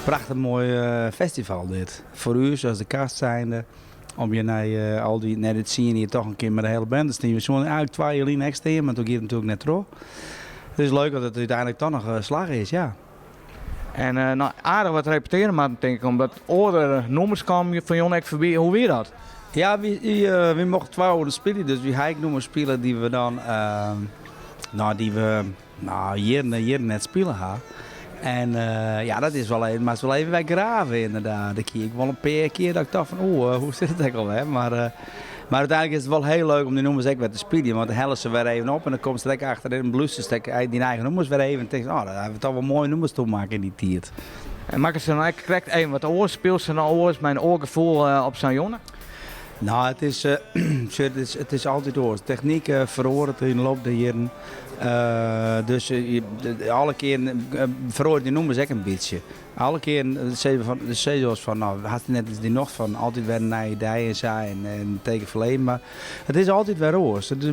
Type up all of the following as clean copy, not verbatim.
Prachtig mooi festival dit. Voor u, zoals de kast zijnde. Om je naar al die, net het zien hier toch een keer met de hele band te staan. We zijn eigenlijk 2 jaar extra, maar toen ging het natuurlijk net terug. Het is leuk dat het uiteindelijk toch nog slag is, ja. En nou, aardig wat repeteren, maar denk ik, omdat oudere nummers kwamen van Jon ek voorbij. Hoe weer dat? Ja, we mochten 2 uur spelen, dus we hebben nummers spelen die we dan, hier net spelen gaan. En ja, dat is wel even, maar het is wel even weggraven inderdaad. Ik wel een paar keer dat ik dacht van, hoe zit het eigenlijk al, hè? Maar uiteindelijk is het wel heel leuk om die nummers ook weer te spelen, want dan hellen ze weer even op en dan komt ze lekker achter in een bluesstek die eigen nummers weer even en denkt, dan hebben we toch wel mooie nummers toe maken in die tijd. En maken ze dan eigenlijk correct even wat oor speelt ze nou oor, mijn oorgevoel op San Jonne? Nou, het is altijd oors. Techniek verhoort in de loop der jaren. Dus alle keer verhoort die nummers ook een beetje. Alle keer zeggen van, nou, had je net die nog van altijd weer naar idee en zijn en tegen verleden, maar het is altijd weer oors. Het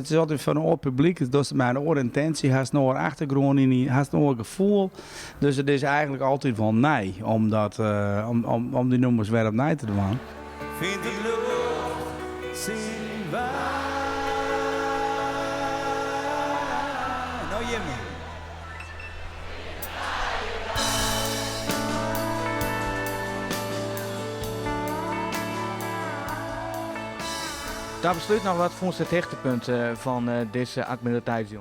is altijd van een oor publiek, dus mijn oor intentie, heeft een oor achtergrond in, heeft een oor gevoel. Dus het is eigenlijk altijd wel nee, om die nummers weer op nee te doen. Vind de lucht zien waar. Nou Jimmy. Daar besluit nou wat vond het hoogtepunt van deze administratie.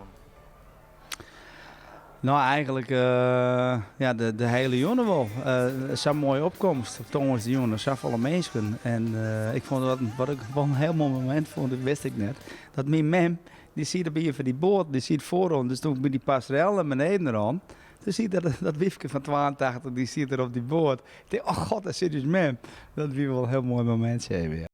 Nou, eigenlijk de hele jongen wel. Zo'n mooie opkomst. Tongens de jongen, zoveel mensen. En ik vond wat ik wel een heel mooi moment vond, dat wist ik net. Dat mijn mem, die ziet er bij je van die boot, die ziet voorom. Dus toen ik bij die passerelle naar beneden aan, toen zie je dat wiefje van 82, die ziet er op die boot. Ik denk, oh god, daar zit dus mem. Dat was wel een heel mooi momentje even. Ja.